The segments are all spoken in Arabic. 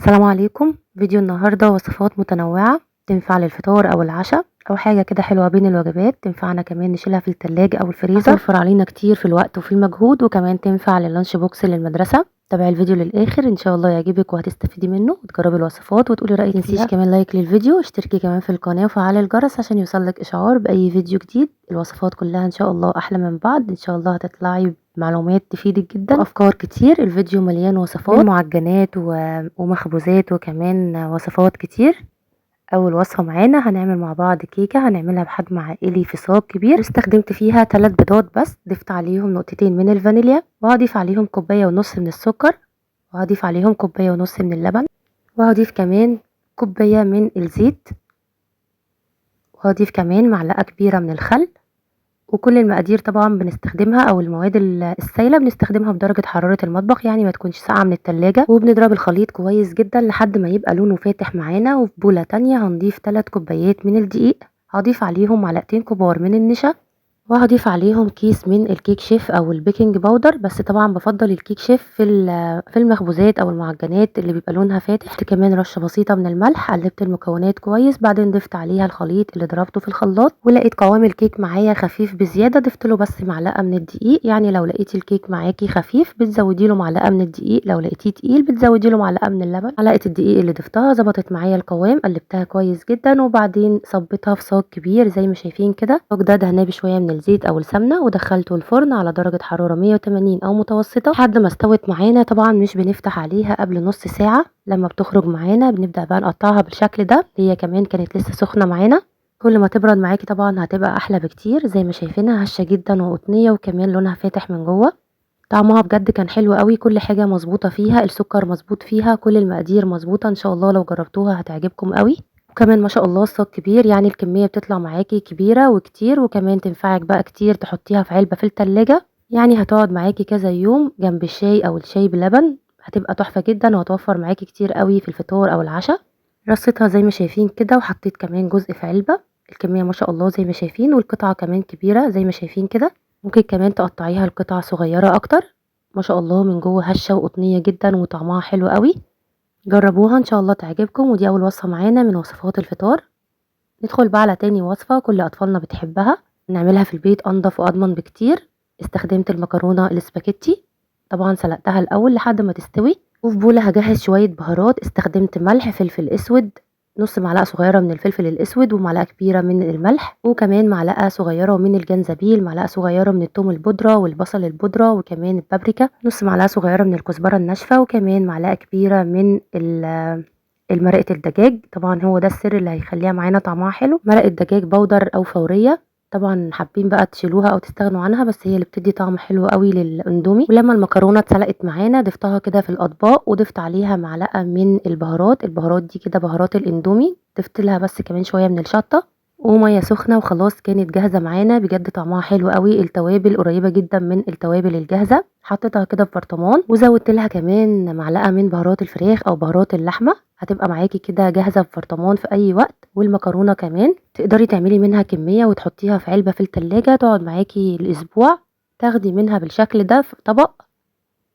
السلام عليكم. فيديو النهاردة وصفات متنوعة تنفع للفطار أو العشاء أو حاجة كده حلوة بين الوجبات، تنفعنا كمان نشيلها في التلاجة أو الفريزر، هتوفر علينا كتير في الوقت وفي المجهود، وكمان تنفع لللانش بوكس للمدرسة. تابعي الفيديو للآخر إن شاء الله يعجبك وهتستفيدي منه وتجربي الوصفات وتقولي رأيك فيها. متنسيش كمان لايك للفيديو، اشتركي كمان في القناة وفعلي الجرس عشان يوصلك إشعار بأي فيديو جديد. الوصفات كلها إن شاء الله أحلى من بعض، إن شاء الله هتطلعي معلومات تفيدك جدا وافكار كتير. الفيديو مليان وصفات من معجنات ومخبوزات وكمان وصفات كتير. اول وصفه معانا هنعمل مع بعض كيكه، هنعملها بحجم عائلي في صاج كبير. استخدمت فيها 3 بيضات بس، ضفت عليهم نقطتين من الفانيليا، وهضيف عليهم كوبايه ونص من السكر، وهضيف عليهم كوبايه ونص من اللبن، وهضيف كمان كوبايه من الزيت، وهضيف كمان معلقه كبيره من الخل. وكل المقادير طبعا بنستخدمها او المواد السائله بنستخدمها بدرجه حراره المطبخ، يعني ما تكونش ساقعه من التلاجة. وبنضرب الخليط كويس جدا لحد ما يبقى لونه فاتح معانا. وفي بوله تانية هنضيف 3 كوبايات من الدقيق، هضيف عليهم معلقتين كبار من النشا، وهضيف عليهم كيس من الكيك شيف او البيكنج باودر، بس طبعا بفضل الكيك شيف في المخبوزات او المعجنات اللي بيبقى لونها فاتح. ضفت كمان رشه بسيطه من الملح، قلبت المكونات كويس، بعدين ضفت عليها الخليط اللي ضربته في الخلاط، ولقيت قوام الكيك معايا خفيف بزياده، ضفت له بس معلقه من الدقيق. يعني لو لقيتي الكيك معاكي خفيف بتزودي له معلقه من الدقيق، لو لقيتيه تقيل بتزودي له معلقه من اللبن. معلقه الدقيق اللي ضفتها ظبطت معايا القوام، قلبتها كويس جدا، وبعدين صبيتها في صاج كبير زي ما شايفين كده. الصاج ده دهناه بشويه من الزيت او السمنه، ودخلته الفرن على درجه حراره 180 او متوسطه لحد ما استوت معانا. طبعا مش بنفتح عليها قبل نص ساعه، لما بتخرج معانا بنبدا بقى نقطعها بالشكل ده. هي كمان كانت لسه سخنه معانا، كل ما تبرد معاكي طبعا هتبقى احلى بكتير. زي ما شايفينها هشه جدا وقطنيه، وكمان لونها فاتح من جوه. طعمها بجد كان حلو قوي، كل حاجه مظبوطه فيها، السكر مظبوط فيها، كل المقادير مظبوطه. ان شاء الله لو جربتوها هتعجبكم قوي. وكمان ما شاء الله الصاج كبير، يعني الكميه بتطلع معاكي كبيره وكتير، وكمان تنفعك بقى كتير تحطيها في علبه في التلاجة، يعني هتقعد معاكي كذا يوم جنب الشاي او الشاي بلبن، هتبقى تحفه جدا وهتوفر معاكي كتير قوي في الفطار او العشاء. رصيتها زي ما شايفين كده، وحطيت كمان جزء في علبه. الكميه ما شاء الله زي ما شايفين، والقطعه كمان كبيره زي ما شايفين كده. ممكن كمان تقطعيها لقطع صغيره اكتر. ما شاء الله من جوه هشه وقطنيه جدا وطعمها حلو قوي. جربوها ان شاء الله تعجبكم. ودي اول وصفه معانا من وصفات الفطار. ندخل بقى على تاني وصفه كل اطفالنا بتحبها، نعملها في البيت انضف واضمن بكتير. استخدمت المكرونه الاسباجيتي، طبعا سلقتها الاول لحد ما تستوي. وفي بوله هجهز شويه بهارات، استخدمت ملح، فلفل اسود، نص معلقه صغيره من الفلفل الاسود، ومعلقه كبيره من الملح، وكمان معلقه صغيره من الجنزبيل، معلقه صغيره من الثوم البودره والبصل البودره، وكمان البابريكا، نص معلقه صغيره من الكزبره الناشفه، وكمان معلقه كبيره من المرقه الدجاج. طبعا هو ده السر اللي هيخليها معانا طعمها حلو، مرقه دجاج بودر او فوريه. طبعا حابين بقى تشيلوها او تستغنوا عنها، بس هي اللي بتدي طعم حلو قوي للاندومي. ولما المكرونه اتسلقت معانا ضفتها كده في الاطباق، وضفت عليها معلقه من البهارات دي كده بهارات الاندومي، ضفت لها بس كمان شويه من الشطه وميه سخنه، وخلاص كانت جاهزه معانا. بجد طعمها حلو قوي، التوابل قريبه جدا من التوابل الجاهزه. حطيتها كده في برطمان، وزودت لها كمان معلقه من بهارات الفراخ او بهارات اللحمه، هتبقى معاكي كده جاهزه في برطمان في اي وقت. والمكرونه كمان تقدري تعملي منها كميه وتحطيها في علبه في التلاجة تقعد معاكي الاسبوع. تاخدي منها بالشكل ده في طبق،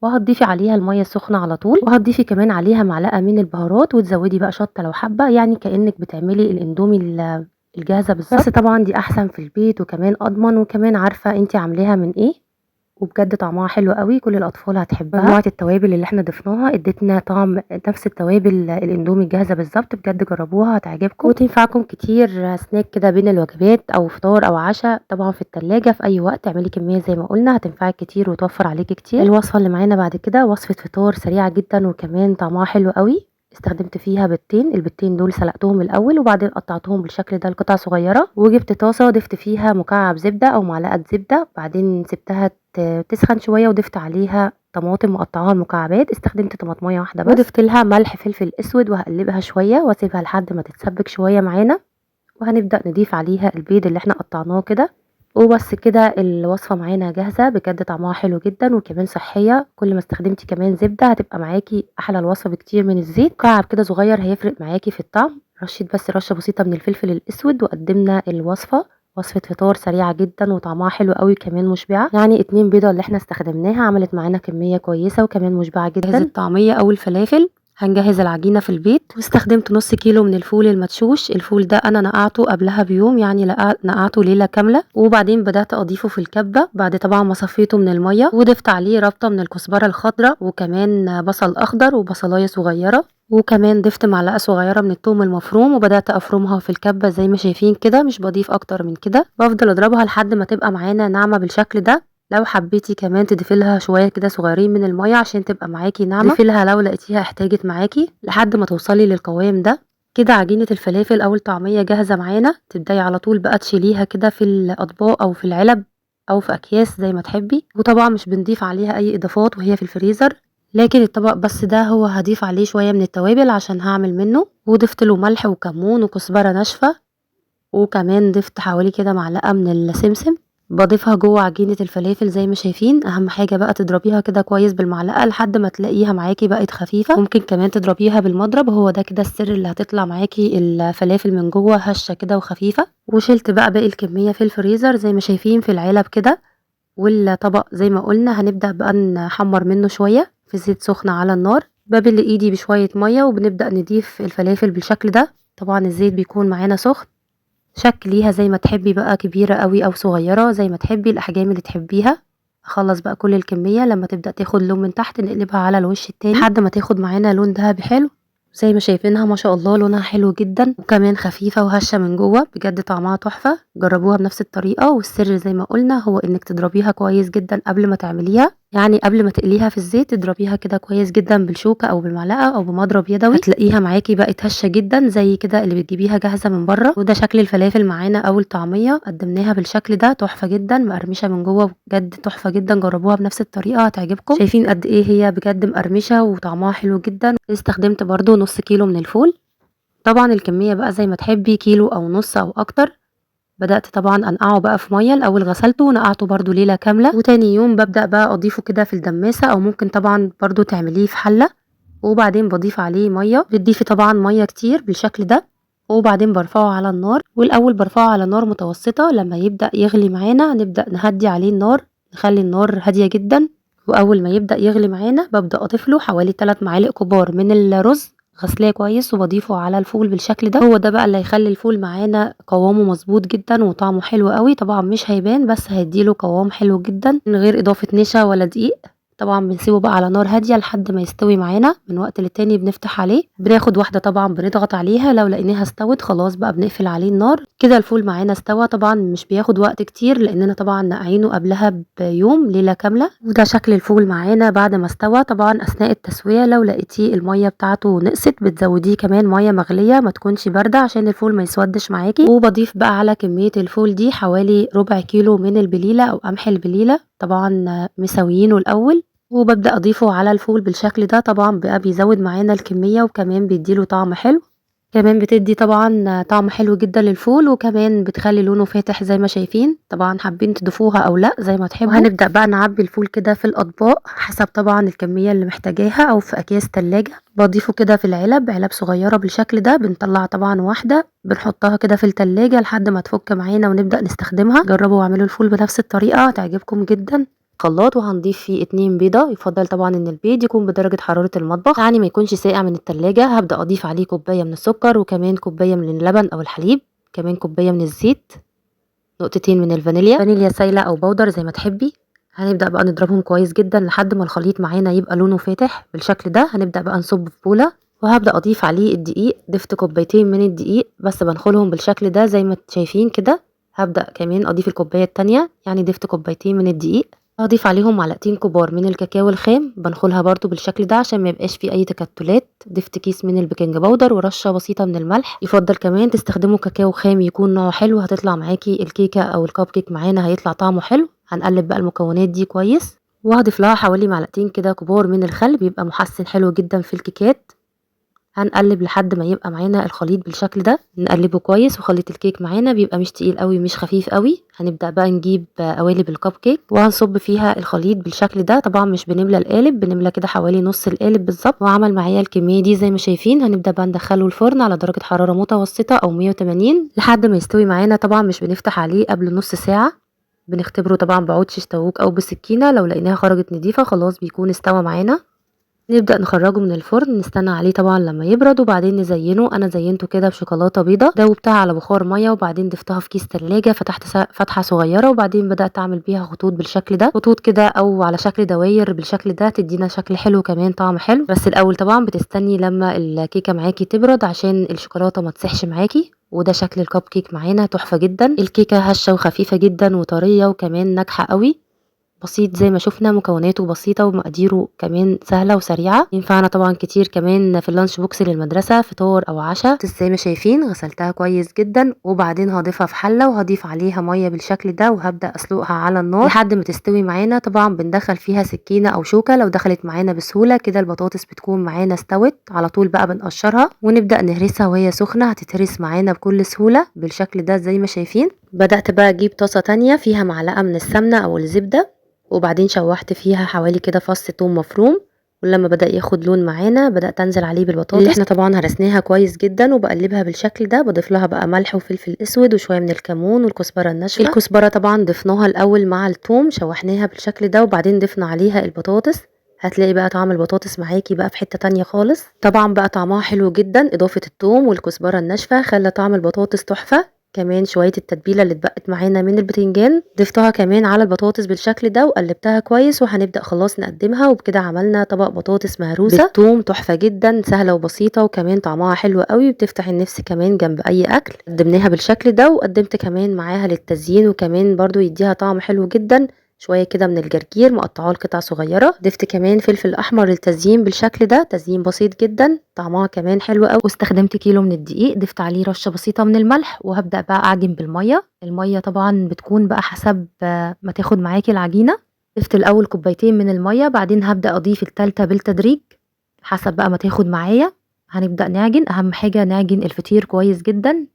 وهتضيفي عليها الميه السخنه على طول، وهتضيفي كمان عليها معلقه من البهارات، وتزودي بقى شطه لو حابه، يعني كانك بتعملي الاندومي الجاهزه بالظبط. بس طبعا دي احسن في البيت وكمان اضمن، وكمان عارفه انتي عاملاها من ايه. وبجد طعمها حلو قوي، كل الاطفال هتحبها. مجموعه التوابل اللي احنا ضفناها ادتنا طعم نفس التوابل الاندومي الجاهزه بالظبط. بجد جربوها هتعجبكم وتنفعكم كتير سناك كده بين الوجبات او فطار او عشاء. طبعا في التلاجة في اي وقت اعملي كميه زي ما قلنا، هتنفعك كتير وتوفر عليكي كتير. الوصفه اللي معانا بعد كده وصفه فطار سريعه جدا وكمان طعمها حلو قوي. استخدمت فيها بيضتين، البيضتين دول سلقتهم الاول وبعدين قطعتهم بالشكل ده لقطع صغيره. وجبت طاسه ضفت فيها مكعب زبده او معلقه زبده، بعدين سبتها تسخن شويه، وضفت عليها طماطم مقطعاها مكعبات، استخدمت طماطميه واحده بس، وضفت لها ملح فلفل اسود، وهقلبها شويه واسيبها لحد ما تتسبك شويه معانا. وهنبدا نضيف عليها البيض اللي احنا قطعناه كده. وبس كده الوصفه معانا جاهزه. بجد طعمها حلو جدا وكمان صحيه، كل ما استخدمتي كمان زبده هتبقى معاكي احلى الوصفه بكتير من الزيت. مكعب كده صغير هيفرق معاكي في الطعم. رشيت بس رشه بسيطه من الفلفل الاسود، وقدمنا الوصفه. وصفه فطار سريعه جدا وطعمها حلو قوي كمان مشبعه، يعني 2 بيضه اللي احنا استخدمناها عملت معانا كميه كويسه وكمان مشبعه جدا. جاهز الطعميه او الفلافل هنجهز العجينة في البيت، واستخدمت نص كيلو من الفول المدشوش. الفول ده انا نقعته قبلها بيوم، يعني نقعته ليلة كاملة، وبعدين بدأت اضيفه في الكبة بعد طبعا ما صفيته من المية، وضفت عليه ربطة من الكزبرة الخضراء وكمان بصل اخضر وبصلاية صغيرة، وكمان ضفت معلقة صغيرة من الثوم المفروم، وبدأت افرمها في الكبة زي ما شايفين كده، مش بضيف اكتر من كده. بفضل اضربها لحد ما تبقى معانا ناعمة بالشكل ده. لو حبيتي كمان تضيفي لها شويه كده صغيرين من الميه عشان تبقى معاكي ناعمه، ضيفي لها لو لقيتيها احتاجت معاكي لحد ما توصلي للقوام ده. كده عجينه الفلافل او الطعميه جاهزه معانا. تبداي على طول بقى تشيليها كده في الاطباق او في العلب او في اكياس زي ما تحبي، وطبعا مش بنضيف عليها اي اضافات وهي في الفريزر، لكن الطبق بس ده هو هضيف عليه شويه من التوابل عشان هعمل منه، وضفت له ملح وكمون وكزبره ناشفه، وكمان ضفت حوالي كده معلقه من السمسم. باضيفها جوه عجينة الفلافل زي ما شايفين. اهم حاجة بقى تضربيها كده كويس بالمعلقة لحد ما تلاقيها معاكي بقت خفيفة. ممكن كمان تضربيها بالمضرب، هو ده كده السر اللي هتطلع معاكي الفلافل من جوه هشة كده وخفيفة. وشلت بقى باقي الكمية في الفريزر زي ما شايفين في العلب كده. والطبق زي ما قلنا هنبدأ بقى نحمر منه شوية في زيت سخن على النار. ببل ايدي بشوية مية وبنبدأ نضيف الفلافل بالشكل ده. طبعا الزيت بيكون معانا سخن. شكليها زي ما تحبي بقى، كبيرة قوي او صغيرة زي ما تحبي، الاحجام اللي تحبيها. اخلص بقى كل الكمية، لما تبدأ تاخد لون من تحت نقلبها على الوش التاني لحد ما تاخد معانا لون دهبي حلو. زي ما شايفينها ما شاء الله لونها حلو جدا، وكمان خفيفة وهشة من جوه، بجد طعمها تحفة. جربوها بنفس الطريقة، والسر زي ما قلنا هو انك تضربيها كويس جدا قبل ما تعمليها، يعني قبل ما تقليها في الزيت تضربيها كده كويس جدا بالشوكة او بالمعلقة او بمضرب يدوي، هتلاقيها معاكي بقت هشة جدا زي كده اللي بتجيبيها جاهزة من بره. وده شكل الفلافل معانا او الطعمية، قدمناها بالشكل ده تحفة جدا، مقرمشة من جوه، بجد تحفة جدا. جربوها بنفس الطريقة هتعجبكم. شايفين قد ايه هي بجد مقرمشة وطعمها حلو جدا. استخدمت برضو نص كيلو من الفول. طبعا الكمية بقى زي ما تحبي، كيلو او نص او اكتر. بدأت طبعا انقعه بقى في ميه. الاول غسلته ونقعته برضو ليلة كاملة، وتاني يوم ببدأ بقى اضيفه كده في الدماسة، او ممكن طبعا برضو تعمليه في حلة، وبعدين بضيف عليه ميه. بتضيفي طبعا ميه كتير بالشكل ده، وبعدين برفعه على النار. والاول برفعه على نار متوسطة، لما يبدأ يغلي معانا نبدأ نهدي عليه النار، نخلي النار هادية جدا. واول ما يبدأ يغلي معانا ببدأ اضيف له حوالي 3 معالق كبار من الرز، غسلاه كويس وبضيفه على الفول بالشكل ده. هو ده بقى اللي هيخلي الفول معانا قوامه مظبوط جدا وطعمه حلو قوي. طبعا مش هيبان، بس هيديله قوام حلو جدا من غير اضافة نشا ولا دقيق. طبعا بنسيبه بقى على نار هاديه لحد ما يستوي معانا. من وقت للتاني بنفتح عليه، بناخد واحده طبعا بنضغط عليها، لو لقيناها استوت خلاص بقى بنقفل عليه النار. كده الفول معانا استوى. طبعا مش بياخد وقت كتير لاننا طبعا نقعينه قبلها بيوم، ليله كامله. وده شكل الفول معانا بعد ما استوى. طبعا اثناء التسويه لو لقيتيه الميه بتاعته نقصت بتزوديه كمان ميه مغليه ما تكونش بارده عشان الفول ما يسودش معاكي. وبضيف بقى على كميه الفول دي حوالي ربع كيلو من البليله او قمح البليله، طبعا مسويينه الاول، وببدأ أضيفه على الفول بالشكل ده. طبعا بقى بيزود معانا الكمية، وكمان بيديله طعم حلو. كمان بتدي طبعا طعم حلو جدا للفول، وكمان بتخلي لونه فاتح زي ما شايفين. طبعا حابين تضيفوها او لا زي ما تحبوا. وهنبدأ بقى نعبي الفول كده في الأطباق حسب طبعا الكمية اللي محتاجاها، او في أكياس تلاجة. بضيفه كده في العلب، علب صغيرة بالشكل ده. بنطلع طبعا واحدة بنحطها كده في التلاجة لحد ما تفك معانا ونبدأ نستخدمها. جربوا واعملوا الفول بنفس الطريقة هتعجبكم جدا. خلاط، وهنضيف فيه 2 بيضة. يفضل طبعا ان البيض يكون بدرجة حرارة المطبخ، يعني ما يكونش ساقع من التلاجة. هبدأ اضيف عليه كوباية من السكر، وكمان كوباية من اللبن او الحليب، كمان كوباية من الزيت، نقطتين من الفانيليا، فانيليا سايلة او بودر زي ما تحبي. هنبدأ بقى نضربهم كويس جدا لحد ما الخليط معانا يبقى لونه فاتح بالشكل ده. هنبدأ بقى نصب في بولة، وهبدأ اضيف عليه الدقيق. ضفت كوبايتين من الدقيق بس بنخلهم بالشكل ده زي ما شايفين كده. هبدأ كمان اضيف الكوباية التانية، يعني ضفت كوبايتين من الدقيق. هضيف عليهم معلقتين كبار من الكاكاو الخام، بنخلها برضو بالشكل ده عشان ما يبقاش فيه اي تكتلات. ضفت كيس من البيكنج باودر ورشه بسيطه من الملح. يفضل كمان تستخدموا كاكاو خام يكون نوعه حلو، هتطلع معاكي الكيكه او الكب كيك معانا هيطلع طعمه حلو. هنقلب بقى المكونات دي كويس، وهضيف لها حوالي معلقتين كده كبار من الخل، بيبقى محسن حلو جدا في الكيكات. هنقلب لحد ما يبقى معانا الخليط بالشكل ده، نقلبه كويس. وخليط الكيك معانا بيبقى مش تقيل قوي مش خفيف قوي. هنبدأ بقى نجيب قوالب الكب كيك وهنصب فيها الخليط بالشكل ده. طبعا مش بنملى القالب، بنملى كده حوالي نص القالب بالظبط. وعمل معايا الكمية دي زي ما شايفين. هنبدأ بقى ندخله الفرن على درجة حرارة متوسطة او 180 لحد ما يستوي معانا. طبعا مش بنفتح عليه قبل نص ساعة، بنختبره طبعا بعود شيش طاووق او بسكينة. لو لقيناها خرجت نضيفة خلاص بيكون استوى معانا. نبدأ نخرجه من الفرن، نستنى عليه طبعا لما يبرد وبعدين نزينه. انا زينته كده بشوكولاته بيضه، دوبتها على بخار ميه وبعدين ضفتها في كيس تلاجة، فتحت فتحه صغيره وبعدين بدأت اعمل بيها خطوط بالشكل ده، خطوط كده او على شكل دواير بالشكل ده، تدينا شكل حلو كمان طعم حلو. بس الاول طبعا بتستني لما الكيكه معاكي تبرد عشان الشوكولاته ما تسيحش معاكي. وده شكل الكب كيك معانا، تحفه جدا. الكيكه هشه وخفيفه جدا وطريه وكمان ناجحه قوي. بسيط زي ما شُفنا، مكوناته بسيطة ومقاديره كمان سهلة وسريعة، ينفعنا طبعًا كتير كمان في الlunch box للمدرسة، فطار أو عشا. زي ما شايفين غسلتها كويس جدًا وبعدين هاضيفها في حلة وهاضيف عليها مَيّة بالشكل ده وهابدأ أسلقها على النار لحد ما تستوي معانا. طبعًا بندخّل فيها سكينة أو شوكة، لو دخلت معانا بسهولة كده البطاطس بتكون معانا استوت. على طول بقى بنقشّرها ونبدأ نهرسها وهي سخنة، هتتهرس معانا بكل سهولة بالشكل ده زي ما شايفين. بدأت بقى أجيب طاسة تانية فيها معلقة من السمنة أو الزبدة وبعدين شوحت فيها حوالي كده فص توم مفروم، ولما بدأ ياخد لون معانا بدأت انزل عليه بالبطاطس اللي احنا طبعا هرسناها كويس جدا وبقلبها بالشكل ده. بضيف لها بقى ملح وفلفل اسود وشويه من الكمون والكزبره الناشفه. الكزبره طبعا ضفناها الاول مع التوم، شوحناها بالشكل ده وبعدين ضفنا عليها البطاطس. هتلاقي بقى طعم البطاطس معاكي بقى في حته تانية خالص. طبعا بقى طعمها حلو جدا، اضافه التوم والكزبره الناشفه خلى طعم البطاطس تحفه. كمان شوية التتبيلة اللي اتبقت معانا من البتنجان ضفتها كمان على البطاطس بالشكل ده وقلبتها كويس، وهنبدأ خلاص نقدمها. وبكده عملنا طبق بطاطس مهروسة بالثوم، تحفة جدا، سهلة وبسيطة وكمان طعمها حلو قوي وبتفتح النفس كمان جنب اي اكل. قدمناها بالشكل ده وقدمت كمان معاها للتزيين وكمان برضو يديها طعم حلو جدا شويه كده من الجرجير مقطعاه لقطع صغيره. ضفت كمان فلفل احمر للتزيين بالشكل ده، تزيين بسيط جدا طعمها كمان حلو قوي. واستخدمت كيلو من الدقيق، ضفت عليه رشه بسيطه من الملح وهبدا بقى اعجن بالميه. الميه طبعا بتكون بقى حسب ما تاخد معاكي العجينه. ضفت الاول كوبايتين من الميه، بعدين هبدا اضيف التالتة بالتدريج حسب بقى ما تاخد معايا. هنبدا نعجن، اهم حاجه نعجن الفطير كويس جدا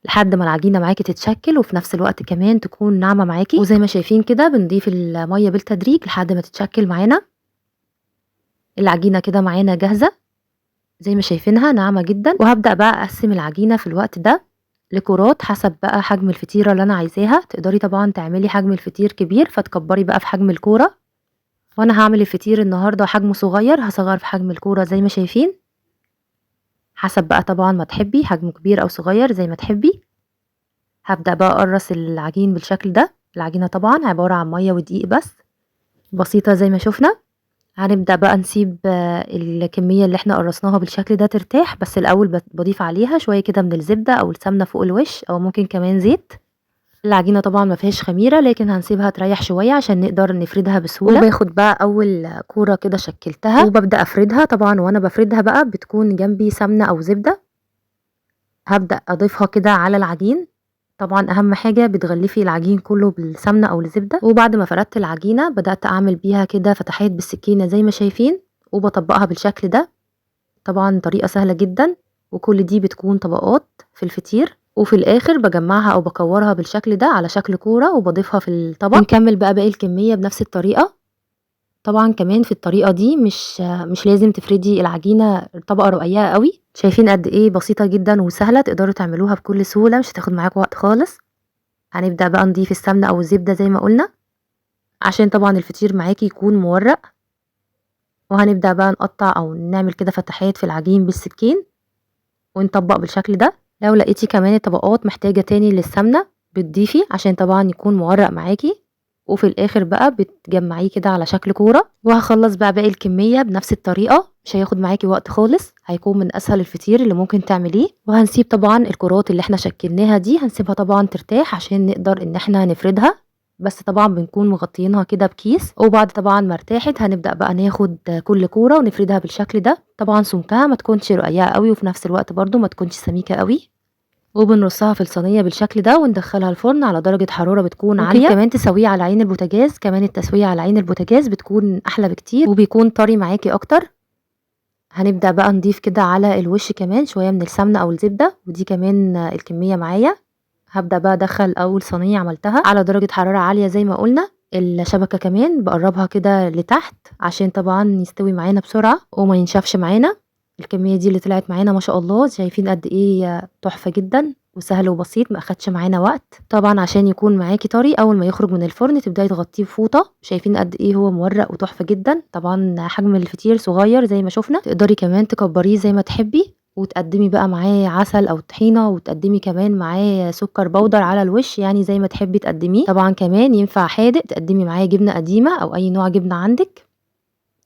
لحد ما العجينة معاكي تتشكل وفي نفس الوقت كمان تكون ناعمة معاكي. وزي ما شايفين كده بنضيف المية بالتدريج لحد ما تتشكل معانا. العجينة كده معانا جاهزة زي ما شايفينها ناعمة جدا. وهبدأ بقى أقسم العجينة في الوقت ده لكرات حسب بقى حجم الفطيرة اللي أنا عايزاها. تقدري طبعا تعملي حجم الفطير كبير فتكبري بقى في حجم الكورة، وأنا هعمل الفطير النهاردة حجمه صغير، هصغر في حجم الكورة زي ما شايفين حسب بقى طبعا ما تحبي، حجمه كبير أو صغير زي ما تحبي. هبدأ بقى أقرص العجين بالشكل ده. العجينة طبعا عبارة عن مية ودقيق بس، بسيطة زي ما شفنا. هنبدأ بقى نسيب الكمية اللي احنا قرصناها بالشكل ده ترتاح، بس الأول بضيف عليها شوية كده من الزبدة أو السمنة فوق الوش أو ممكن كمان زيت. العجينة طبعا ما فيهاش خميرة لكن هنسيبها تريح شوية عشان نقدر نفردها بسهولة. وباخد بقى أول كورة كده شكلتها وببدأ أفردها. طبعا وأنا بفردها بقى بتكون جنبي سمنة أو زبدة، هبدأ أضيفها كده على العجين. طبعا اهم حاجة بتغلفي العجين كله بالسمنة او الزبدة. وبعد ما فردت العجينة بدأت اعمل بيها كده فتحات بالسكينة زي ما شايفين وبطبقها بالشكل ده. طبعا طريقة سهلة جدا، وكل دي بتكون طبقات في الفطير وفي الاخر بجمعها او بكورها بالشكل ده على شكل كورة وبضيفها في الطبق. نكمل بقى باقي الكمية بنفس الطريقة. طبعا كمان في الطريقة دي مش لازم تفردي العجينة طبقة رقيقة قوي. شايفين قد ايه بسيطة جدا وسهلة، تقدروا تعملوها بكل سهولة، مش هتاخد معاكم وقت خالص. هنبدأ بقى نضيف السمنة او الزبدة زي ما قلنا عشان طبعا الفطير معاكي يكون مورق. وهنبدأ بقى نقطع او نعمل كده فتحات في العجين بالسكين ونطبق بالشكل ده. لو لقيتي كمان الطبقات محتاجة تاني للسمنة بتضيفي عشان طبعا يكون مورق معاكي. وفي الاخر بقى بتجمعيه كده على شكل كورة. وهخلص بقى باقي الكمية بنفس الطريقة، مش هياخد معاكي وقت خالص، هيكون من اسهل الفطير اللي ممكن تعمليه. وهنسيب طبعا الكرات اللي احنا شكلناها دي هنسيبها طبعا ترتاح عشان نقدر ان احنا نفردها، بس طبعا بنكون مغطيينها كده بكيس. وبعد طبعا ما ارتاحت هنبدأ بقى ناخد كل كورة ونفردها بالشكل ده. طبعا سمكها ما تكونش رقيقة قوي وفي نفس الوقت برضو ما تكونش سميكة قوي. وبنرصها في الصينية بالشكل ده وندخلها الفرن على درجة حرارة بتكون عالية. ممكن كمان تسويه على عين البوتاجاز، كمان التسوية على عين البوتاجاز بتكون احلى بكتير وبيكون طري معاكي اكتر. هنبدأ بقى نضيف كده على الوش كمان شوية من السمنة او الزبدة، ودي كمان الكمية معايا. هبدأ بقى ادخل اول صينية عملتها على درجة حرارة عالية زي ما قلنا. الشبكة كمان بقربها كده لتحت عشان طبعا يستوي معانا بسرعة وما ينشفش معانا. الكمية دي اللي طلعت معانا ما شاء الله، شايفين قد ايه تحفة جدا وسهل وبسيط، ما اخدش معانا وقت. طبعا عشان يكون معاكي طري اول ما يخرج من الفرن تبداي تغطيه بفوطه. شايفين قد ايه هو مورق وتحفه جدا. طبعا حجم الفطير صغير زي ما شفنا، تقدري كمان تكبريه زي ما تحبي وتقدمي بقى معاه عسل او طحينه، وتقدمي كمان معاه سكر بودر على الوش، يعني زي ما تحبي تقدميه. طبعا كمان ينفع حادق، تقدمي معاه جبنه قديمه او اي نوع جبنه عندك.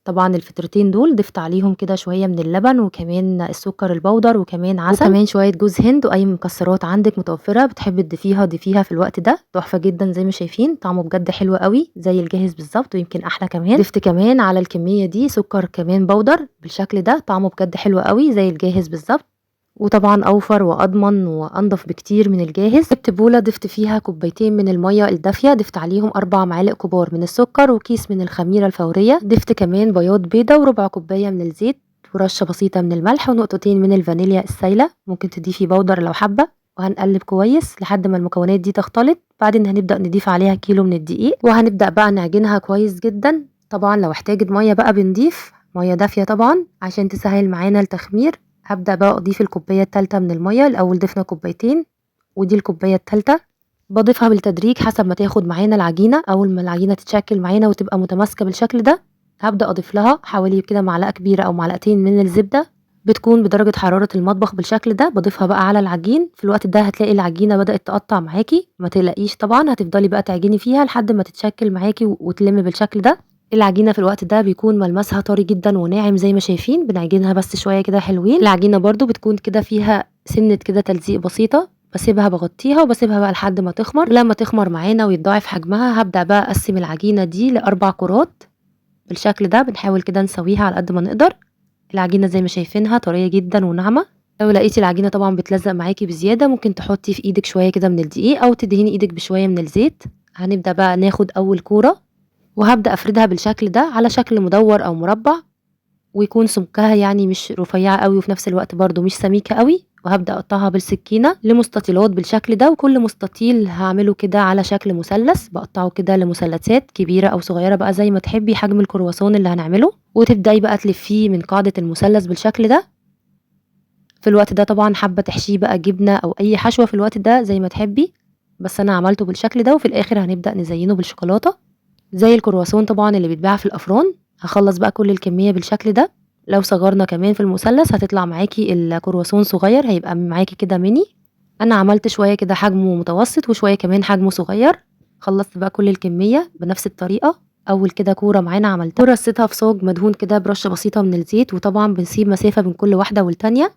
طبعا الفطرتين دول ضفت عليهم كده شويه من اللبن وكمان السكر البودر وكمان عسل وكمان شويه جوز هند واي مكسرات عندك متوفره بتحبي تضيفيها ضيفيها في الوقت ده. تحفه جدا زي ما شايفين، طعمه بجد حلو قوي زي الجاهز بالظبط ويمكن احلى كمان. ضفت كمان على الكميه دي سكر كمان بودر بالشكل ده، طعمه بجد حلو قوي زي الجاهز بالظبط، وطبعا اوفر واضمن وانضف بكتير من الجاهز. جبت بوله ضفت فيها كوبايتين من الميه الدافيه، ضفت عليهم 4 معالق كبار من السكر وكيس من الخميره الفوريه. ضفت كمان بياض بيضه وربع كوبايه من الزيت ورشه بسيطه من الملح ونقطتين من الفانيليا السايله، ممكن تضيفي بودر لو حابه. وهنقلب كويس لحد ما المكونات دي تختلط. بعدين هنبدا نضيف عليها كيلو من الدقيق وهنبدا بقى نعجنها كويس جدا. طبعا لو احتاجت ميه بقى بنضيف ميه دافيه طبعا عشان تسهل معانا التخمير. هبدأ بقى أضيف الكوباية التالتة من المية. الأول ضفنا كوبايتين ودي الكوباية التالتة، بضيفها بالتدريج حسب ما تاخد معانا العجينة. أول ما العجينة تتشكل معانا وتبقى متماسكة بالشكل ده هبدأ أضيف لها حوالي كده معلقة كبيرة أو معلقتين من الزبدة، بتكون بدرجة حرارة المطبخ بالشكل ده. بضيفها بقى على العجين. في الوقت ده هتلاقي العجينة بدأت تقطع معاكي، ما تقلقيش طبعا، هتفضلي بقى تعجني فيها لحد ما تتشكل معاكي وتلم بالشكل ده. العجينة في الوقت ده بيكون ملمسها طري جدا وناعم زي ما شايفين، بنعجنها بس شوية كده حلوين. العجينة برضو بتكون كده فيها سنة كده تلزيق بسيطة، بسيبها بغطيها وبسيبها بقى لحد ما تخمر. لما تخمر معانا ويتضاعف حجمها هبدأ بقى أقسم العجينة دي ل4 كرات بالشكل ده. بنحاول كده نسويها على قد ما نقدر. العجينة زي ما شايفينها طرية جدا وناعمة. لو لقيتي العجينة طبعا بتلزق معاكي بزيادة ممكن تحطي في ايدك شوية كده من الدقيق او تدهني ايدك بشوية من الزيت. هنبدأ بقى ناخد اول كورة وهبدأ افردها بالشكل ده على شكل مدور او مربع، ويكون سمكها يعني مش رفيعة قوي وفي نفس الوقت برضو مش سميكة قوي. وهبدأ اقطعها بالسكينة لمستطيلات بالشكل ده، وكل مستطيل هعمله كده على شكل مثلث، بقطعه كده لمثلثات كبيرة او صغيرة بقى زي ما تحبي حجم الكرواسون اللي هنعمله. وتبدأي بقى تلفيه من قاعدة المثلث بالشكل ده. في الوقت ده طبعا حابة تحشيه بقى جبنة او اي حشوة في الوقت ده زي ما تحبي، بس انا عملته بالشكل ده. وفي الاخر هنبدأ نزينه بالشوكولاتة زي الكرواسون طبعا اللي بيتباع في الافران. هخلص بقى كل الكمية بالشكل ده. لو صغرنا كمان في المثلث هتطلع معاكي الكرواسون صغير، هيبقى معاكي كده ميني. انا عملت شوية كده حجمه متوسط وشوية كمان حجمه صغير. خلصت بقى كل الكمية بنفس الطريقة. اول كده كورة معانا عملتها ورصيتها في صاج مدهون كده برشة بسيطة من الزيت، وطبعا بنسيب مسافة بين كل واحدة والتانية.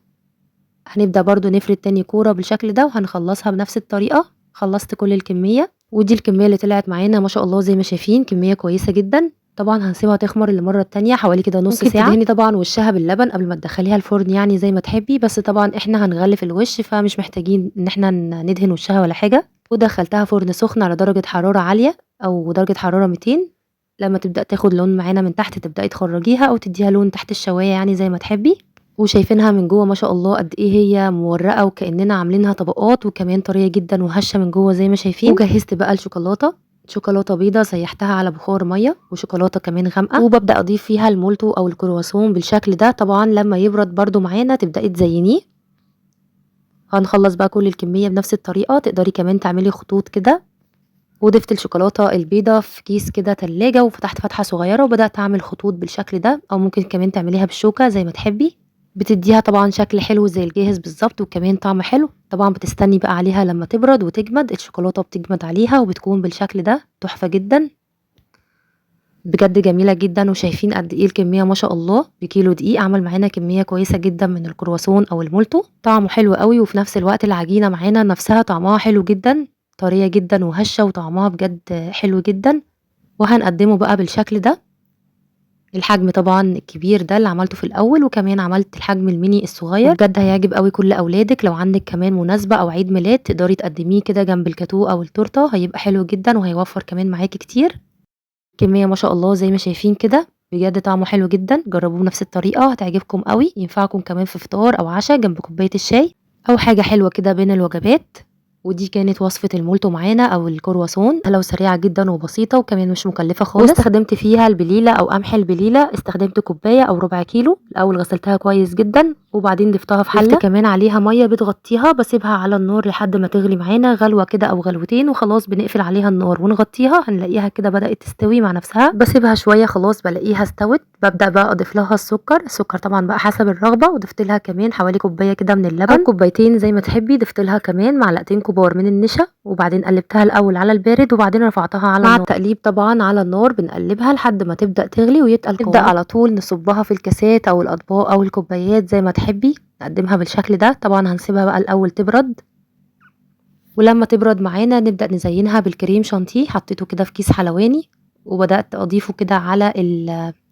هنبدأ برضو نفرد تاني كورة بالشكل ده وهنخلصها بنفس الطريقة. خلصت كل الكمية ودي الكمية اللي طلعت معانا ما شاء الله زي ما شايفين، كمية كويسة جدا. طبعا هنسيبها تخمر المرة التانية حوالي كده نص ساعة. ممكن تدهني طبعا وشها باللبن قبل ما تدخليها الفرن يعني زي ما تحبي، بس طبعا احنا هنغلف الوش فمش محتاجين ان احنا ندهن وشها ولا حاجة. ودخلتها فرن سخن على درجة حرارة عالية او درجة حرارة 200. لما تبدأ تاخد لون معانا من تحت تبدأي تخرجيها او تديها لون تحت الشواية يعني زي ما تحبي. وشايفينها من جوه ما شاء الله قد ايه هي مورقه وكاننا عاملينها طبقات، وكمان طريه جدا وهشه من جوه زي ما شايفين. وجهزت بقى الشوكولاته، شوكولاته بيضه سيحتها على بخار ميه وشوكولاته كمان غامقه، وببدا اضيف فيها المولتو او الكرواسون بالشكل ده. طبعا لما يبرد برده معانا تبداي تزينيه. هنخلص بقى كل الكميه بنفس الطريقه. تقدري كمان تعملي خطوط كده. وضفت الشوكولاته البيضه في كيس كده تلاجة وفتحت فتحه صغيره وبدات اعمل خطوط بالشكل ده، او ممكن كمان تعمليها بالشوكه زي ما تحبي. بتديها طبعا شكل حلو زي الجاهز بالظبط وكمان طعم حلو. طبعا بتستني بقى عليها لما تبرد وتجمد، الشوكولاته بتجمد عليها وبتكون بالشكل ده تحفه جدا بجد جميله جدا. وشايفين قد ايه الكميه ما شاء الله، بكيلو دقيق عمل معانا كميه كويسه جدا من الكرواسون او المولتو. طعمه حلو قوي وفي نفس الوقت العجينه معانا نفسها طعمها حلو جدا، طريه جدا وهشه وطعمها بجد حلو جدا. وهنقدمه بقى بالشكل ده. الحجم طبعا الكبير ده اللي عملته في الاول، وكمان عملت الحجم الميني الصغير. بجد هيعجب قوي كل اولادك. لو عندك كمان مناسبه او عيد ميلاد تقدري تقدميه كده جنب الكاتو او التورته، هيبقى حلو جدا وهيوفر كمان معاكي كتير. كميه ما شاء الله زي ما شايفين كده، بجد طعمه حلو جدا. جربوه بنفس الطريقه هتعجبكم قوي، ينفعكم كمان في فطار او عشاء جنب كوبايه الشاي او حاجه حلوه كده بين الوجبات. ودي كانت وصفة المولتو معانا او الكرواسون، لو سريعة جدا وبسيطة وكمان مش مكلفة خالص. واستخدمت فيها البليلة او قمح البليلة، استخدمت كوباية او ربع كيلو. الاول غسلتها كويس جدا وبعدين ضفتها في حلة، ضفت كمان عليها مية بتغطيها، بسيبها على النار لحد ما تغلي معانا غلوة كده او غلوتين، وخلاص بنقفل عليها النار ونغطيها. هنلاقيها كده بدأت تستوي مع نفسها. بسيبها شوية خلاص بلاقيها استوت، ببدأ بقى اضيف لها السكر طبعا بقى حسب الرغبة، وضفت لها كمان حوالي كوباية كده من اللبن او كوبايتين زي ما تحبي. ضفت لها كمان معلقتين كبار من النشا، وبعدين قلبتها الاول على البارد وبعدين رفعتها على النار. مع التقليب طبعا على النار بنقلبها لحد ما تبدأ تغلي ويتقل قوامها. نبدأ على طول نصبها في الكاسات او الاطباق او الكوبايات زي ما تحبي. نقدمها بالشكل ده. طبعا هنسيبها بقى الاول تبرد، ولما تبرد معانا نبدأ نزينها بالكريم شانتيه. حطيته كده في كيس حلواني وبدأت اضيفه كده على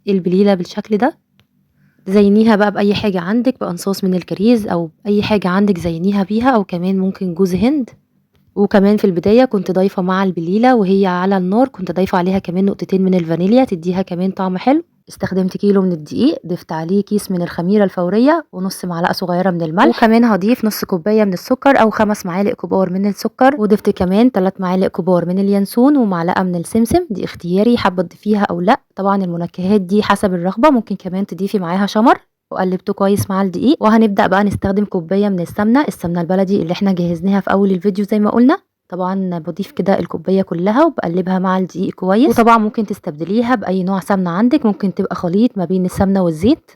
البليلة بالشكل ده. زينيها بقى بأي حاجة عندك، بقنصاص من الكريز او اي حاجة عندك زينيها بيها، او كمان ممكن جوز هند. وكمان في البداية كنت ضايفة مع البليلة وهي على النار، كنت ضايفة عليها كمان نقطتين من الفانيليا تديها كمان طعم حلو. استخدمت كيلو من الدقيق، ضفت عليه كيس من الخميرة الفورية ونص معلقة صغيرة من الملح، وكمان هضيف نص كوباية من السكر او 5 معالق كبار من السكر، وضفت كمان 3 معالق كبار من اليانسون ومعلقة من السمسم. دي اختياري، حابة تضيفيها او لا. طبعا المنكهات دي حسب الرغبة، ممكن كمان تضيفي معاها شمر. وقلبته كويس مع الدقيق. وهنبدأ بقى نستخدم كوباية من السمنة البلدي اللي احنا جهزناها في اول الفيديو زي ما قلنا. طبعا بضيف كده الكوبايه كلها وبقلبها مع الدقيق كويس. وطبعا ممكن تستبدليها باي نوع سمنه عندك، ممكن تبقى خليط ما بين السمنه والزيت.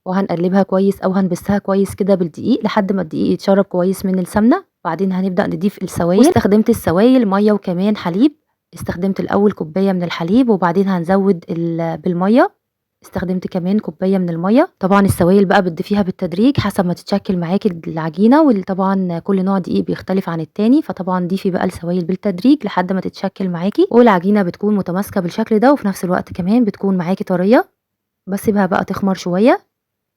وهنقلبها كويس او هنبسها كويس كده بالدقيق لحد ما الدقيق يتشرب كويس من السمنه. بعدين هنبدا نضيف السوائل، واستخدمت السوائل ميه وكمان حليب. استخدمت الاول كوبايه من الحليب وبعدين هنزود بالميه. استخدمت كمان كوبايه من الميه. طبعا السوائل بقى بتضيفيها بالتدريج حسب ما تتشكل معاكي العجينه، وطبعا كل نوع دقيق بيختلف عن التاني، فطبعا ضيفي بقى السوائل بالتدريج لحد ما تتشكل معاكي والعجينه بتكون متماسكه بالشكل ده، وفي نفس الوقت كمان بتكون معاكي طريه. بسيبها بقى تخمر شويه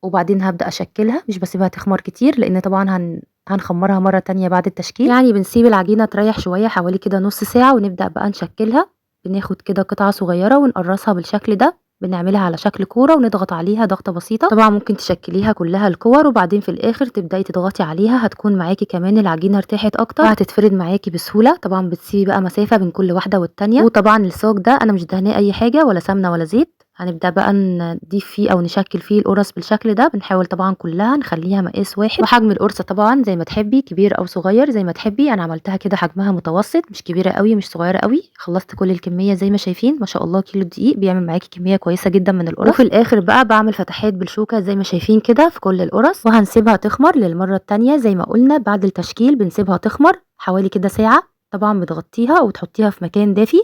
وبعدين هبدا اشكلها. مش بسيبها تخمر كتير لان طبعا هنخمرها مره تانية بعد التشكيل. يعني بنسيب العجينه تريح شويه حوالي كده نص ساعه ونبدا بقى نشكلها. بناخد كده قطعه صغيره ونقرصها بالشكل ده، بنعملها على شكل كورة ونضغط عليها ضغطة بسيطة. طبعا ممكن تشكليها كلها الكور وبعدين في الاخر تبدأي تضغطي عليها، هتكون معاكي كمان العجينة ارتاحت اكتر وهتتفرد معاكي بسهولة. طبعا بتسيبي بقى مسافة بين كل واحدة والتانية. وطبعا الصاج ده انا مش دهناه اي حاجة ولا سمنة ولا زيت. هنبدأ بقى نضيف فيه او نشكل فيه القرص بالشكل ده. بنحاول طبعا كلها نخليها مقاس واحد، وحجم القرصة طبعا زي ما تحبي، كبير او صغير زي ما تحبي. انا عملتها كده حجمها متوسط، مش كبيرة قوي مش صغيرة قوي. خلصت كل الكمية زي ما شايفين ما شاء الله. كيلو دقيق بيعمل معاكي كمية كويسة جدا من القرص. وفي الاخر بقى بعمل فتحات بالشوكة زي ما شايفين كده في كل القرص، وهنسيبها تخمر للمرة التانية زي ما قلنا. بعد التشكيل بنسيبها تخمر حوالي كده ساعة. طبعا بتغطيها وتحطيها في مكان دافي.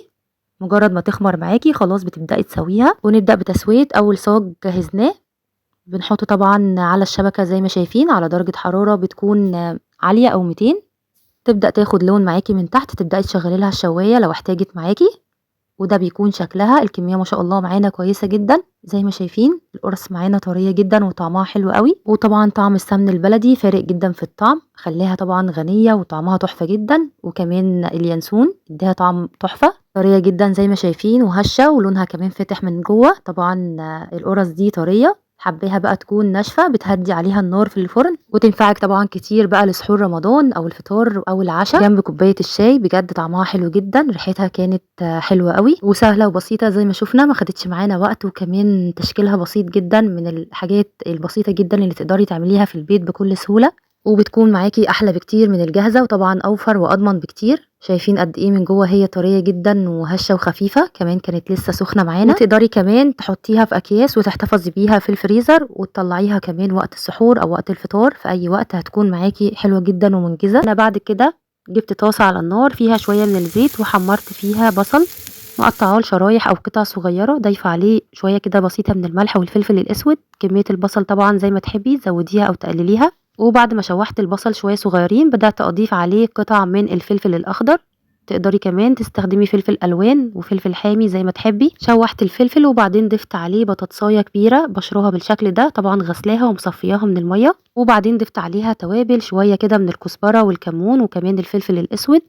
مجرد ما تخمر معاكي خلاص بتبدأي تسويها. ونبدأ بتسوية اول صاج جهزناه. بنحطه طبعا على الشبكة زي ما شايفين على درجة حرارة بتكون عالية او 200. تبدأ تاخد لون معاكي من تحت، تبدأي تشغلي لها الشواية لو احتاجت معاكي. وده بيكون شكلها. الكمية ما شاء الله معانا كويسة جدا زي ما شايفين. القرص معانا طرية جدا وطعمها حلو قوي. وطبعا طعم السمن البلدي فارق جدا في الطعم، خليها طبعا غنية وطعمها تحفة جدا. وكمان اليانسون اديها طعم تحفة. طرية جدا زي ما شايفين وهشة ولونها كمان فاتح من جوه. طبعا القرص دي طرية. حبيها بقى تكون ناشفة بتهدي عليها النار في الفرن، وتنفعك طبعا كتير بقى لسحور رمضان او الفطار او العشاء جنب كوباية الشاي. بجد طعمها حلو جدا، ريحتها كانت حلوة قوي وسهلة وبسيطة زي ما شفنا. ما خدتش معانا وقت، وكمان تشكيلها بسيط جدا، من الحاجات البسيطة جدا اللي تقدري تعمليها في البيت بكل سهولة. وبتكون معاكي احلى بكتير من الجاهزة، وطبعا اوفر واضمن بكتير. شايفين قد ايه من جوه هي طريه جدا وهشه وخفيفه، كمان كانت لسه سخنه معانا. وتقدري كمان تحطيها في اكياس وتحتفظي بيها في الفريزر وتطلعيها كمان وقت السحور او وقت الفطار في اي وقت، هتكون معاكي حلوه جدا ومنجزه. انا بعد كده جبت طاسه على النار فيها شويه من الزيت وحمرت فيها بصل مقطعاه لشرايح او قطع صغيره، ضايفه عليه شويه كده بسيطه من الملح والفلفل الاسود. كميه البصل طبعا زي ما تحبي تزوديها او تقلليها. وبعد ما شوحت البصل شويه صغيرين بدات اضيف عليه قطع من الفلفل الاخضر. تقدري كمان تستخدمي فلفل الوان وفلفل حامي زي ما تحبي. شوحت الفلفل وبعدين ضفت عليه بطاطسايه كبيره بشرها بالشكل ده، طبعا غسلاها ومصفياها من الميه. وبعدين ضفت عليها توابل شويه كده من الكزبره والكمون وكمان الفلفل الاسود.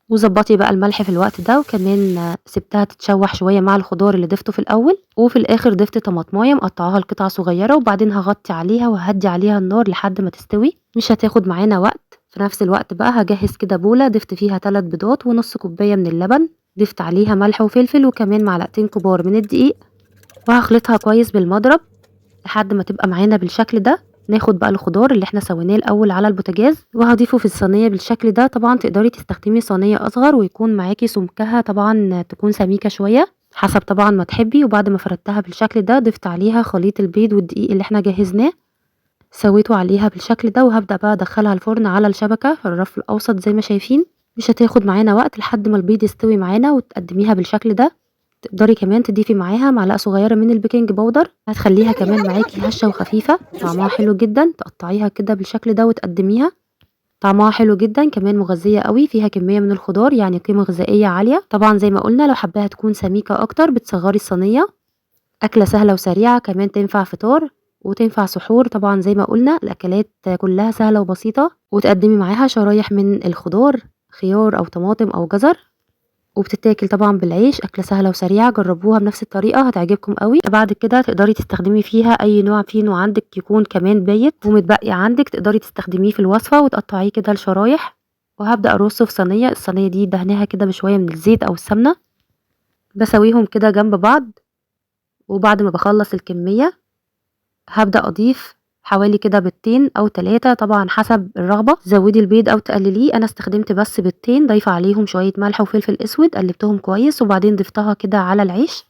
وظبطي بقى الملح في الوقت ده، وكمان سبتها تتشوح شويه مع الخضار اللي ضفته في الاول. وفي الاخر ضفت طماطمايه مقطعاها لقطع صغيره، وبعدين هغطي عليها وهدي عليها النار لحد ما تستوي. مش هتاخد معانا وقت، في نفس الوقت بقى هجهز كده بولة ضفت فيها 3 بيضات ونص كوباية من اللبن، ضفت عليها ملح وفلفل وكمان معلقتين كبار من الدقيق، وهخلطها كويس بالمضرب لحد ما تبقى معانا بالشكل ده. ناخد بقى الخضار اللي احنا سويناه الاول على البوتاجاز وهضيفه في الصينيه بالشكل ده. طبعا تقدري تستخدمي صينيه اصغر ويكون معاكي سمكها طبعا تكون سميكه شويه حسب طبعا ما تحبي. وبعد ما فردتها بالشكل ده ضفت عليها خليط البيض والدقيق اللي احنا جهزناه، سويته عليها بالشكل ده، وهبدأ بقى ادخلها الفرن على الشبكه في الرف الاوسط زي ما شايفين. مش هتاخد معانا وقت لحد ما البيض يستوي معانا وتقدميها بالشكل ده. تقدري كمان تضيفي معاها معلقة صغيرة من البيكنج باودر، هتخليها كمان معاكي هشة وخفيفة، طعمها حلو جدا. تقطعيها كده بالشكل ده وتقدميها، طعمها حلو جدا، كمان مغذية قوي، فيها كمية من الخضار يعني قيمة غذائية عالية. طبعا زي ما قلنا لو حباها تكون سميكة اكتر بتصغري الصينية. أكلة سهلة وسريعة، كمان تنفع فطار وتنفع سحور. طبعا زي ما قلنا الأكلات كلها سهلة وبسيطة، وتقدمي معاها شرايح من الخضار، خيار أو طماطم أو جزر، وبتتاكل طبعا بالعيش. أكلة سهلة وسريعة، جربوها بنفس الطريقة هتعجبكم قوي. بعد كده تقدري تستخدمي فيها أي نوع فينو عندك يكون كمان بايت ومتبقي عندك، تقدري تستخدميه في الوصفة وتقطعيه كده لشرايح. وهبدأ أرصه في صينية، الصينية دي دهناها كده بشوية من الزيت أو السمنة، بسويهم كده جنب بعض. وبعد ما بخلص الكمية هبدأ أضيف حوالي كده بيضتين أو 3، طبعا حسب الرغبة، زودي البيض أو تقلليه. أنا استخدمت بس بيضتين، ضايفة عليهم شوية ملح وفلفل أسود، قلبتهم كويس وبعدين ضفتها كده على العيش.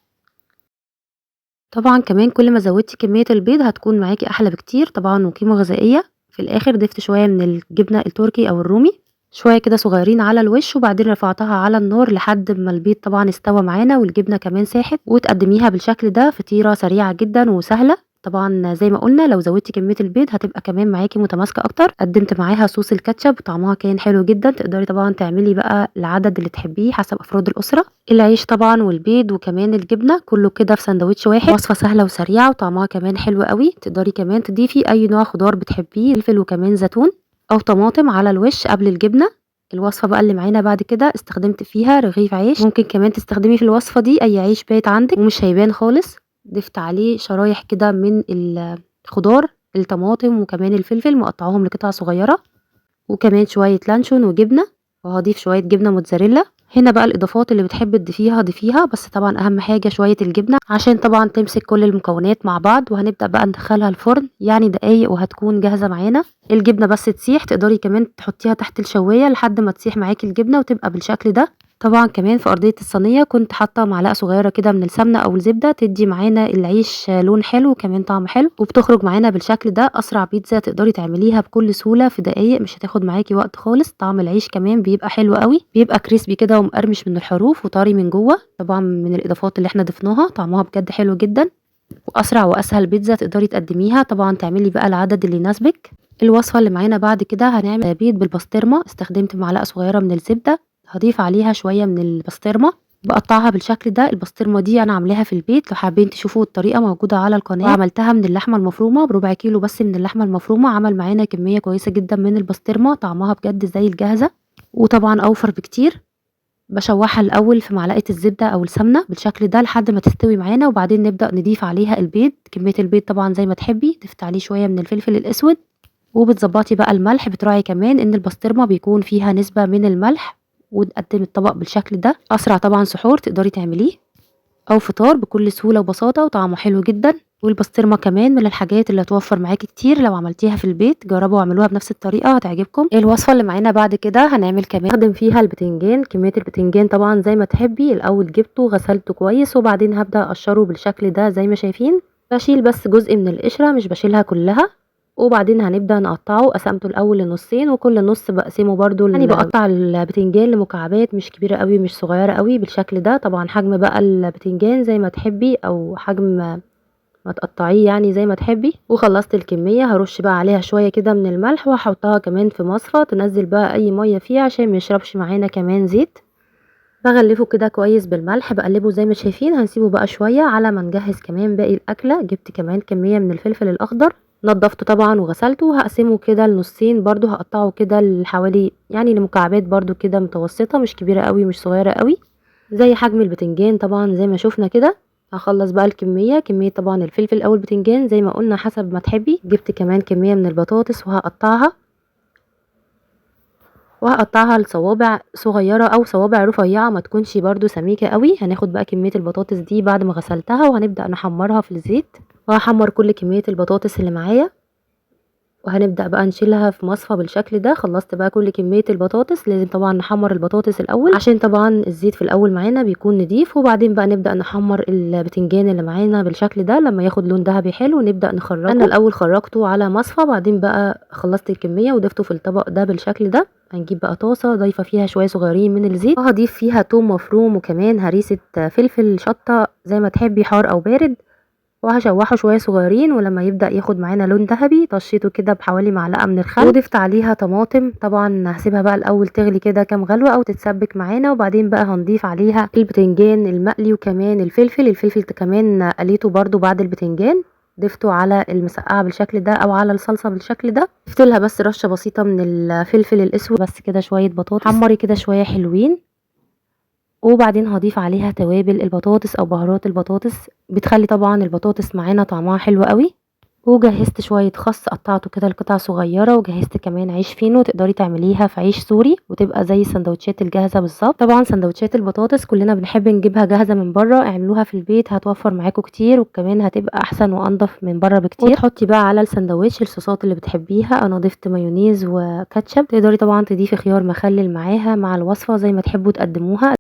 طبعا كمان كل ما زودتي كمية البيض هتكون معاكي أحلى بكتير طبعا وقيمة غذائية. في الآخر ضفت شوية من الجبنة التركي أو الرومي، شوية كده صغيرين على الوش، وبعدين رفعتها على النار لحد ما البيض طبعا استوى معانا والجبنة كمان ساحت. وتقدميها بالشكل ده، فطيرة سريعة جدا وسهلة. طبعا زي ما قلنا لو زودتي كمية البيض هتبقى كمان معاكي متماسكة اكتر. قدمت معاها صوص الكاتشب، طعمها كان حلو جدا. تقدري طبعا تعملي بقى العدد اللي تحبيه حسب افراد الاسرة. العيش طبعا والبيض وكمان الجبنة كله كده في سندوتش واحد، وصفة سهلة وسريعة وطعمها كمان حلو قوي. تقدري كمان تضيفي اي نوع خضار بتحبيه، فلفل وكمان زيتون او طماطم على الوش قبل الجبنة. الوصفة بقى اللي معانا بعد كده استخدمت فيها رغيف عيش، ممكن كمان تستخدمي في الوصفة دي اي عيش بايت عندك ومش هيبان خالص. ضفت عليه شرايح كده من الخضار، الطماطم وكمان الفلفل مقطعهم لقطع صغيرة، وكمان شوية لانشون وجبنة، وهضيف شوية جبنة موتزاريلا. هنا بقى الإضافات اللي بتحبي تضيفيها ضيفيها، بس طبعا أهم حاجة شوية الجبنة عشان طبعا تمسك كل المكونات مع بعض. وهنبدأ بقى ندخلها الفرن يعني دقايق وهتكون جاهزة معانا. الجبنة بس تسيح، تقدري كمان تحطيها تحت الشواية لحد ما تسيح معاكي الجبنة وتبقى بالشكل ده. طبعا كمان في أرضية الصينية كنت حاطة معلقة صغيرة كده من السمنة أو الزبدة، تدي معانا العيش لون حلو وكمان طعم حلو، وبتخرج معانا بالشكل ده. أسرع بيتزا تقدري تعمليها بكل سهولة في دقايق، مش هتاخد معاكي وقت خالص. طعم العيش كمان بيبقى حلو قوي، بيبقى كريسبي كده ومقرمش من الحروف وطري من جوه، طبعا من الإضافات اللي احنا ضفناها. طعمها بجد حلو جدا، وأسرع وأسهل بيتزا تقدري تقدميها. طبعا تعملي بقى العدد اللي يناسبك. الوصفة اللي معانا بعد كده هنعمل بيض بالبسطرمة. استخدمت معلقة صغيرة من الزبدة، هضيف عليها شوية من البسطرمة، بقطعها بالشكل ده. البسطرمة دي انا عاملاها في البيت، لو حابين تشوفوا الطريقة موجودة على القناة. وعملتها من اللحمة المفرومة بربع كيلو بس من اللحمة المفرومة، عمل معانا كمية كويسة جدا من البسطرمة، طعمها بجد زي الجاهزة وطبعا اوفر بكتير. بشوحها الاول في معلقة الزبدة او السمنة بالشكل ده لحد ما تستوي معانا، وبعدين نبدأ نضيف عليها البيض. كمية البيض طبعا زي ما تحبي، ضفت عليه شوية من الفلفل الاسود، وبتظبطي بقى الملح، بتراعي كمان ان البسطرمة بيكون فيها نسبة من الملح. وتقدم الطبق بالشكل ده. اسرع طبعا سحور تقدري تعمليه او فطار بكل سهولة وبساطة، وطعمه حلو جدا. والبسطرمة كمان من الحاجات اللي هتوفر معاكي كتير لو عملتيها في البيت. جربوا واعملوها بنفس الطريقة هتعجبكم. الوصفة اللي معانا بعد كده هنعمل كمان نستخدم فيها البتنجان. كمية البتنجان طبعا زي ما تحبي، الاول جبته غسلته كويس وبعدين هبدأ اقشره بالشكل ده زي ما شايفين. بشيل بس جزء من القشرة، مش بشيلها كلها. وبعدين هنبدأ نقطعه، قسمته الاول لنصين وكل نص بقسمه برضو يعني بقطع البتنجان لمكعبات مش كبيرة قوي مش صغيرة قوي بالشكل ده. طبعا حجم بقى البتنجان زي ما تحبي او حجم ما تقطعيه يعني زي ما تحبي. وخلصت الكمية هرش بقى عليها شوية كده من الملح، وهحطها كمان في مصفى تنزل بقى اي مية فيها عشان ميشربش معانا كمان زيت. بغلفه كده كويس بالملح، بقلبه زي ما شايفين. هنسيبه بقى شوية على ما نجهز كمان باقي الاكلة. جبت كمان كمية من الفلفل الاخضر، نضفته طبعا وغسلته، وهقسمه كده لنصين برضو، هقطعه كده لحوالي يعني لمكعبات برضو كده متوسطة، مش كبيرة قوي مش صغيرة قوي، زي حجم البتنجان طبعا زي ما شوفنا كده. هخلص بقى كمية طبعا الفلفل او البتنجان زي ما قلنا حسب ما تحبي. جبت كمان كمية من البطاطس وهقطعها وهقطعها لصوابع صغيره او صوابع رفيعه ما تكونش برده سميكه قوي. هناخد بقى كميه البطاطس دي بعد ما غسلتها وهنبدا نحمرها في الزيت، وهحمر كل كميه البطاطس اللي معايا وهنبدأ بقى نشيلها في مصفى بالشكل ده. خلصت بقى كل كمية البطاطس. لازم طبعا نحمر البطاطس الاول عشان طبعا الزيت في الاول معانا بيكون نضيف، وبعدين بقى نبدأ نحمر البتنجان اللي معانا بالشكل ده لما ياخد لون ذهبي حلو ونبدأ نخرجه. انا الاول خرجته على مصفى، بعدين بقى خلصت الكمية وضفته في الطبق ده بالشكل ده. هنجيب بقى طاسة ضايفة فيها شوية صغيرين من الزيت، وهضيف فيها توم مفروم وكمان هريسة فلفل شطة زي ما تحبي حار او بارد، وهشوحه شويه صغيرين. ولما يبدأ ياخد معانا لون ذهبي طشيته كده بحوالي معلقه من الخل، وضفت عليها طماطم. طبعا هسيبها بقى الاول تغلي كده كام غلوه او تتسبك معانا، وبعدين بقى هنضيف عليها البتنجان المقلي وكمان الفلفل كمان قليته برده بعد البتنجان، ضفته على المسقعه بالشكل ده او على الصلصه بالشكل ده. ضفت لها بس رشه بسيطه من الفلفل الاسود، بس كده شويه بطاطس حمري كده شويه حلوين، وبعدين هضيف عليها توابل البطاطس او بهارات البطاطس بتخلي طبعا البطاطس معانا طعمها حلو قوي. وجهزت شويه خس قطعته كده لقطع صغيره، وجهزت كمان عيش فينو تقدري تعمليها في عيش سوري وتبقى زي السندوتشات الجاهزه بالظبط. طبعا سندوتشات البطاطس كلنا بنحب نجيبها جاهزه من بره، اعملوها في البيت هتوفر معاكم كتير وكمان هتبقى احسن وانضف من بره بكتير. وتحطي بقى على السندوتش الصوصات اللي بتحبيها. انا ضفت مايونيز وكاتشب، تقدري طبعا تضيفي خيار مخلل معاها مع الوصفه زي ما تحبوا تقدموها.